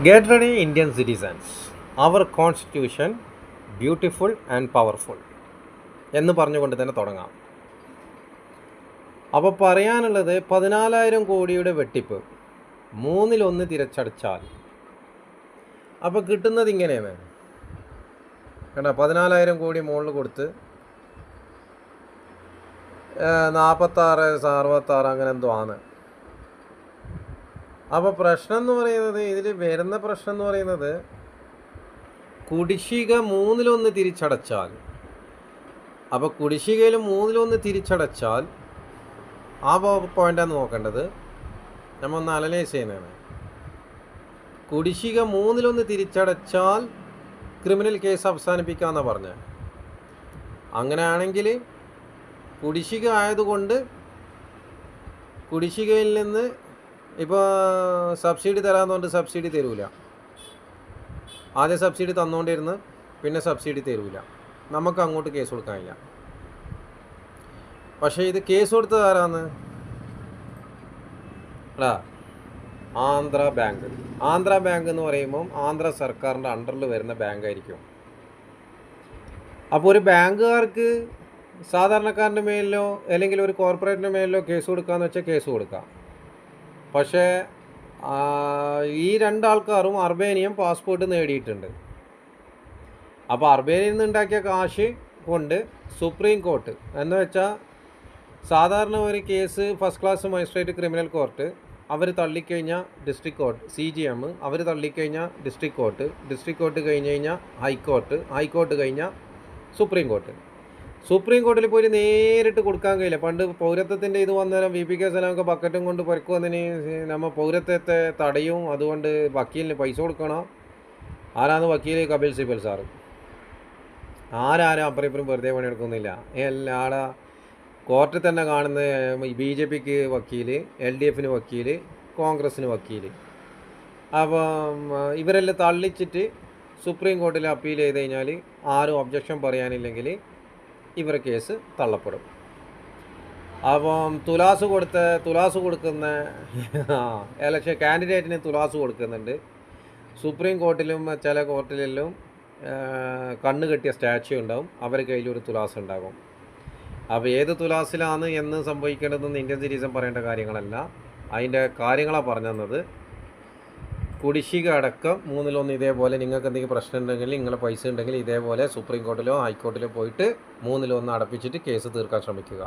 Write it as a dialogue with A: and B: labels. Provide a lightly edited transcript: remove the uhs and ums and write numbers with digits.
A: Get ready, Indian citizens. Our constitution beautiful and powerful എന്ന് പറഞ്ഞുകൊണ്ട് തന്നെ തുടങ്ങാം. അപ്പോൾ പറയാനുള്ളത് 14,000 കോടിയുടെ വെട്ടിപ്പ് 1/3 തിരിച്ചടച്ചാൽ അപ്പോൾ കിട്ടുന്നത് ഇങ്ങനെയാണ്. കണ്ടോ, 14,000 കോടി മുകളിൽ കൊടുത്ത് 46 66 അങ്ങനെ എന്തോ ആണ്. അപ്പോൾ പ്രശ്നം എന്ന് പറയുന്നത്, ഇതിൽ വരുന്ന പ്രശ്നം എന്ന് പറയുന്നത്, കുടിശ്ശിക 1/3 തിരിച്ചടച്ചാൽ, അപ്പോൾ കുടിശ്ശികയിൽ 1/3 തിരിച്ചടച്ചാൽ ആ പോയിൻ്റാണ് നോക്കേണ്ടത്. നമ്മൾ ഒന്ന് അനലൈസ് ചെയ്യുന്നതാണ്. കുടിശ്ശിക 1/3 തിരിച്ചടച്ചാൽ ക്രിമിനൽ കേസ് അവസാനിപ്പിക്കാമെന്നാണ് പറഞ്ഞത്. അങ്ങനെയാണെങ്കിൽ കുടിശ്ശിക ആയതുകൊണ്ട് കുടിശ്ശികയിൽ നിന്ന് ഇപ്പോൾ സബ്സിഡി തരാമെന്ന് പറഞ്ഞിട്ട് സബ്സിഡി തരൂല. ആദ്യം സബ്സിഡി തന്നുകൊണ്ടിരുന്ന് പിന്നെ സബ്സിഡി തരൂല. നമുക്ക് അങ്ങോട്ട് കേസ് കൊടുക്കാനില്ല. പക്ഷേ ഇത് കേസ് കൊടുത്തത് ആരാന്ന്? ആന്ധ്ര ബാങ്ക്. ആന്ധ്ര ബാങ്ക് എന്ന് പറയുമ്പം ആന്ധ്ര സർക്കാരിൻ്റെ അണ്ടറിൽ വരുന്ന ബാങ്കായിരിക്കും. അപ്പോൾ ഒരു ബാങ്കുകാർക്ക് സാധാരണക്കാരൻ്റെ മേലിലോ അല്ലെങ്കിൽ ഒരു കോർപ്പറേറ്റിൻ്റെ മേലിലോ കേസ് കൊടുക്കാമെന്ന് വെച്ചാൽ കേസ് കൊടുക്കാം. പക്ഷേ ഈ രണ്ടാൾക്കാരും അർബേനിയൻ പാസ്പോർട്ട് നേടിയിട്ടുണ്ട്. അപ്പോൾ അർബേനിയയിൽ നിന്ന് ഉണ്ടാക്കിയ കാശ് കൊണ്ട് സുപ്രീം കോർട്ട് എന്ന് വെച്ചാൽ സാധാരണ ഒരു case first class magistrate criminal court അവർ തള്ളിക്കഴിഞ്ഞാൽ ഡിസ്ട്രിക്ട് കോർട്ട് CGM, അവർ തള്ളിക്കഴിഞ്ഞാൽ ഡിസ്ട്രിക്ട് കോർട്ട് കഴിഞ്ഞ് കഴിഞ്ഞാൽ ഹൈക്കോർട്ട് കഴിഞ്ഞാൽ സുപ്രീം കോർട്ടിൽ പോയി നേരിട്ട് കൊടുക്കാൻ കഴിയില്ല. പണ്ട് പൗരത്വത്തിൻ്റെ ഇത് വന്നേരം VPK സലാമൊക്കെ ബക്കറ്റും കൊണ്ട് പുറക്കു വന്നതിന് നമ്മൾ പൗരത്വത്തെ തടയും. അതുകൊണ്ട് വക്കീലിന് പൈസ കൊടുക്കണം. ആരാന്ന് വക്കീൽ? കപിൽ സിബൽ സാറ്. ആരും അപ്പുറം ഇപ്പുറം വെറുതെ പണിയെടുക്കുന്നില്ല. ആടെ കോർട്ടിൽ തന്നെ കാണുന്ന BJPക്ക് വക്കീൽ, LDFന് വക്കീൽ, കോൺഗ്രസ്സിന് വക്കീൽ. അപ്പം ഇവരെല്ലാം തള്ളിച്ചിട്ട് സുപ്രീം കോർട്ടിൽ അപ്പീൽ ചെയ്ത് കഴിഞ്ഞാൽ ആരും ഒബ്ജക്ഷൻ പറയാനില്ലെങ്കിൽ ഇവരെ കേസ് തള്ളപ്പെടും. അപ്പം തുലാസ് കൊടുക്കുന്ന ഇലക്ഷൻ കാൻഡിഡേറ്റിന് തുലാസ് കൊടുക്കുന്നുണ്ട്. സുപ്രീം കോർട്ടിലും ചില കോർട്ടിലെല്ലാം കണ്ണ് കെട്ടിയ സ്റ്റാച്യു ഉണ്ടാവും. അവരുടെ കയ്യിലൊരു തുലാസ് ഉണ്ടാകും. അപ്പോൾ ഏത് തുലാസിലാണ് എന്ന് സംഭവിക്കേണ്ടതെന്ന് ഇന്ത്യൻ സിറ്റിസൺ പറയേണ്ട കാര്യങ്ങളല്ല. അതിൻ്റെ കാര്യങ്ങളാണ് പറഞ്ഞു തന്നത്. കുടിശ്ശിക അടക്കം 1/3 ഇതേപോലെ നിങ്ങൾക്ക് എന്തെങ്കിലും പ്രശ്നം ഉണ്ടെങ്കിൽ, നിങ്ങളെ പൈസ ഉണ്ടെങ്കിൽ ഇതേപോലെ സുപ്രീം കോർട്ടിലോ ഹൈക്കോർട്ടിലോ പോയിട്ട് 1/3 അടപ്പിച്ചിട്ട് കേസ് തീർക്കാൻ ശ്രമിക്കുക.